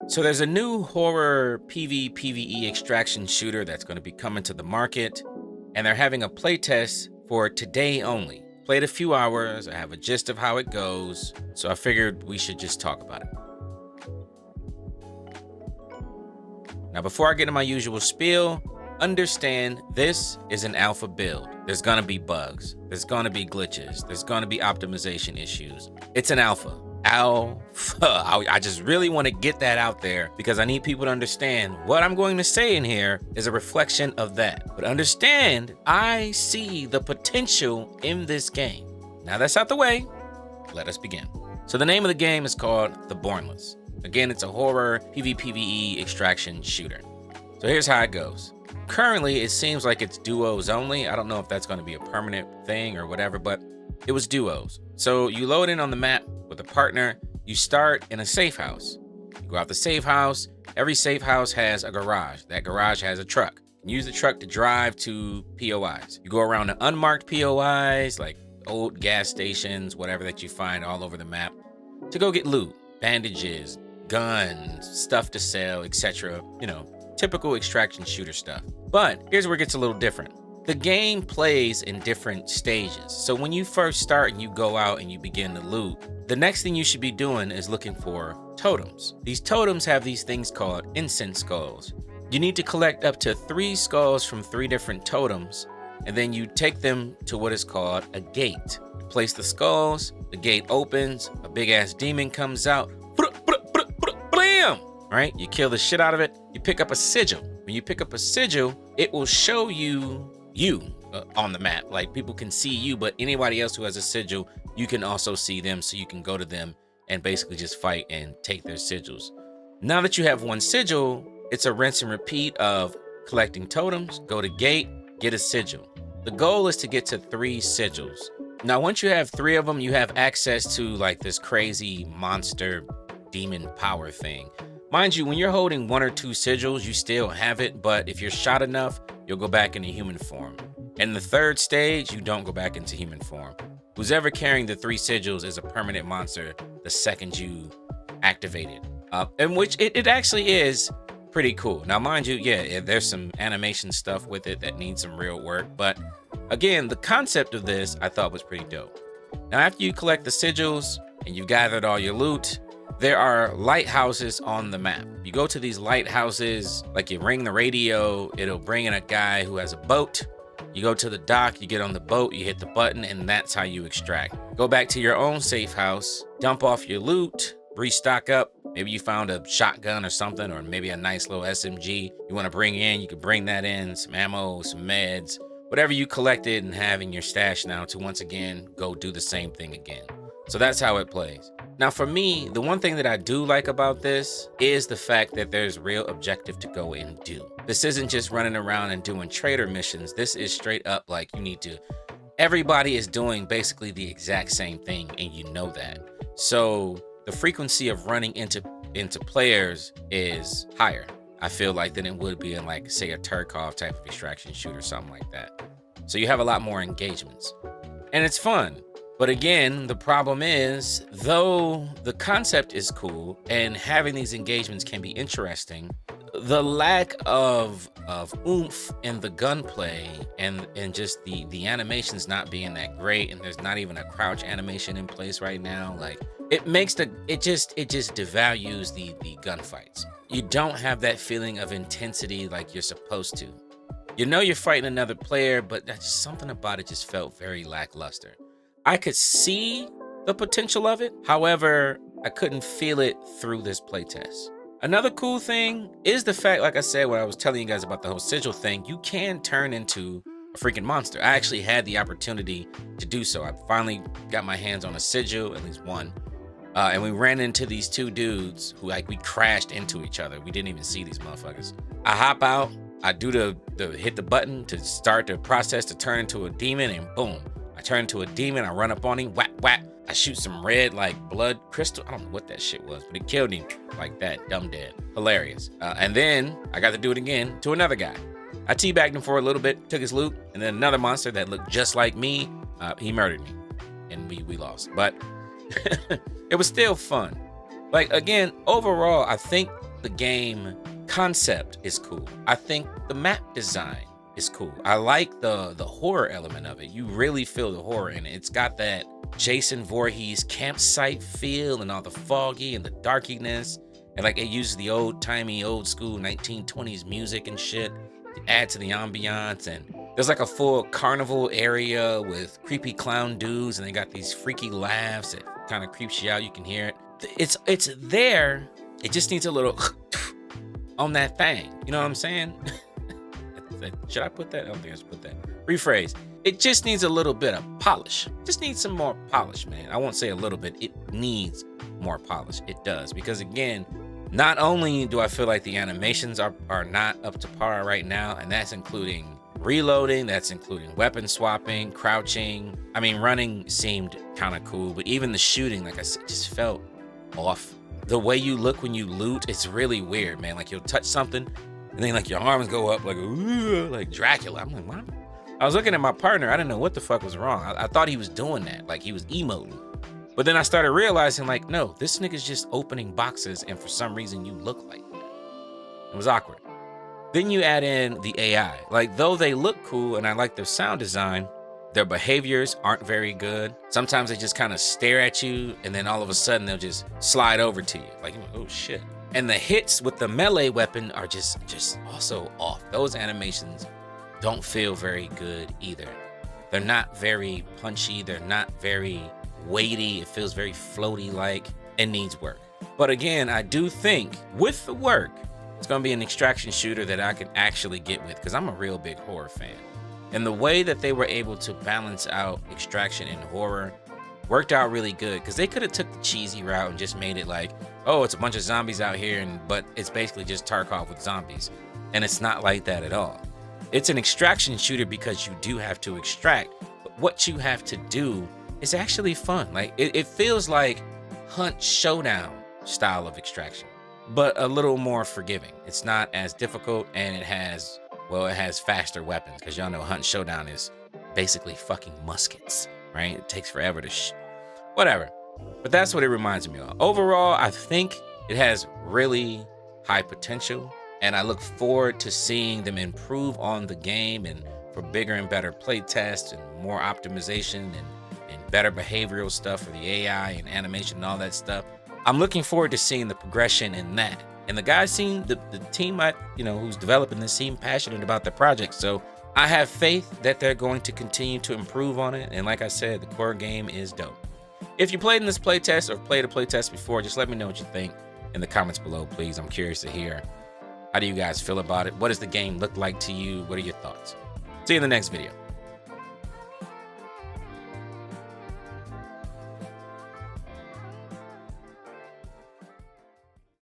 So there's a new horror pvpve extraction shooter that's going to be coming to the market, and they're having a playtest for today only. Played a few hours, I have a gist of how it goes, so I figured we should just talk about it. Now, before I get into my usual spiel, understand this is an alpha build. There's gonna be bugs, there's gonna be glitches, there's gonna be optimization issues. It's an alpha. I just really want to get that out there because I need people to understand what I'm going to say in here is a reflection of that. But understand, I see the potential in this game. Now that's out the way, let us begin. So the name of the game is called The Bornless. Again, it's a horror pvpve extraction shooter. So here's how it goes. Currently, it seems like it's duos only. I don't know if that's going to be a permanent thing or whatever, but it was duos. So you load in on the map with a partner. You start in a safe house. You go out the safe house. Every safe house has a garage. That garage has a truck. You use the truck to drive to POIs. You go around to unmarked POIs, like old gas stations, whatever that you find all over the map, to go get loot, bandages, guns, stuff to sell, etc. You know, typical extraction shooter stuff. But here's where it gets a little different. The game plays in different stages. So when you first start and you go out and you begin to loot, the next thing you should be doing is looking for totems. These totems have these things called incense skulls. You need to collect up to 3 skulls from 3 different totems, and then you take them to what is called a gate. You place the skulls, the gate opens, a big ass demon comes out, blam! Right? You kill the shit out of it, you pick up a sigil. When you pick up a sigil, it will show you on the map. Like, people can see you, but anybody else who has a sigil, you can also see them, so you can go to them and basically just fight and take their sigils. Now that you have 1 sigil, it's a rinse and repeat of collecting totems, go to gate, get a sigil. The goal is to get to 3 sigils. Now, once you have 3 of them, you have access to like this crazy monster demon power thing. Mind you, when you're holding 1 or 2 sigils, you still have it, but if you're shot enough, you'll go back into human form. In the 3rd stage, you don't go back into human form. Who's ever carrying the 3 sigils is a permanent monster the second you activate it. In which it actually is pretty cool. Now, mind you, yeah, there's some animation stuff with it that needs some real work, but again, the concept of this I thought was pretty dope. Now, after you collect the sigils and you've gathered all your loot, there are lighthouses on the map. You go to these lighthouses, like you ring the radio, it'll bring in a guy who has a boat. You go to the dock, you get on the boat, you hit the button, and that's how you extract. Go back to your own safe house, dump off your loot, restock up. Maybe you found a shotgun or something, or maybe a nice little SMG you want to bring in. You could bring that in, some ammo, some meds, whatever you collected and have in your stash now, to once again go do the same thing again. So that's how it plays. Now, for me, the one thing that I do like about this is the fact that there's real objective to go and do. This isn't just running around and doing trader missions. This is straight up like you need to, everybody is doing basically the exact same thing, and you know that. So the frequency of running into players is higher, I feel like, than it would be in, like, say, a Tarkov type of extraction shoot or something like that. So you have a lot more engagements, and it's fun. But again, the problem is, though the concept is cool and having these engagements can be interesting, the lack of oomph in the gunplay and just the animations not being that great, and there's not even a crouch animation in place right now, like, it makes it just devalues the gunfights. You don't have that feeling of intensity like you're supposed to. You know you're fighting another player, but that's just something about it just felt very lackluster. I could see the potential of it. However, I couldn't feel it through this playtest. Another cool thing is the fact, like I said, when I was telling you guys about the whole sigil thing, you can turn into a freaking monster. I actually had the opportunity to do so. I finally got my hands on a sigil, at least one. And we ran into these 2 dudes who, like, we crashed into each other. We didn't even see these motherfuckers. I hop out, I do the hit the button to start the process to turn into a demon, and boom. I turn into a demon, I run up on him, whack, whack. I shoot some red, like, blood crystal. I don't know what that shit was, but it killed him like that, dumb dead. Hilarious. And then I got to do it again to another guy. I teabagged him for a little bit, took his loot, and then another monster that looked just like me, he murdered me, and we lost. But it was still fun. Like, again, overall, I think the game concept is cool. I think the map design is cool. I like the horror element of it. You really feel the horror in it. It's got that Jason Voorhees campsite feel and all the foggy and the darkiness. And like it uses the old-timey, old-school 1920s music and shit to add to the ambiance. And there's like a full carnival area with creepy clown dudes, and they got these freaky laughs that kind of creeps you out. You can hear it. It's there. It just needs a little on that thing. You know what I'm saying? Should I put that? I don't think I should put that. Rephrase. It just needs a little bit of polish. Just needs some more polish, man. I won't say a little bit. It needs more polish. It does. Because again, not only do I feel like the animations are not up to par right now, and that's including reloading, that's including weapon swapping, crouching. I mean, running seemed kind of cool, but even the shooting, like I said, just felt off. The way you look when you loot, it's really weird, man. Like you'll touch something, and then like your arms go up like, ooh, like Dracula. I'm like, what? I was looking at my partner. I didn't know what the fuck was wrong. I thought he was doing that, like he was emoting. But then I started realizing, like, no, this nigga's just opening boxes, and for some reason you look like that. It was awkward. Then you add in the AI. Like, though they look cool and I like their sound design, their behaviors aren't very good. Sometimes they just kind of stare at you, and then all of a sudden they'll just slide over to you. Like, oh shit. And the hits with the melee weapon are just also off. Those animations don't feel very good either. They're not very punchy. They're not very weighty. It feels very floaty like. It needs work. But again, I do think with the work, it's gonna be an extraction shooter that I can actually get with, because I'm a real big horror fan. And the way that they were able to balance out extraction and horror worked out really good, because they could have took the cheesy route and just made it like, oh, it's a bunch of zombies out here, but it's basically just Tarkov with zombies. And it's not like that at all. It's an extraction shooter because you do have to extract, but what you have to do is actually fun. Like it feels like Hunt Showdown style of extraction, but a little more forgiving. It's not as difficult, and it has faster weapons, because y'all know Hunt Showdown is basically fucking muskets, right? It takes forever to whatever. But that's what it reminds me of. Overall, I think it has really high potential, and I look forward to seeing them improve on the game, and for bigger and better play tests and more optimization and better behavioral stuff for the AI and animation and all that stuff. I'm looking forward to seeing the progression in that. And the guys seem, the team who's developing this seem passionate about the project. So I have faith that they're going to continue to improve on it. And like I said, the core game is dope. If you played in this playtest or played a playtest before, just let me know what you think in the comments below, please. I'm curious to hear. How do you guys feel about it? What does the game look like to you? What are your thoughts? See you in the next video.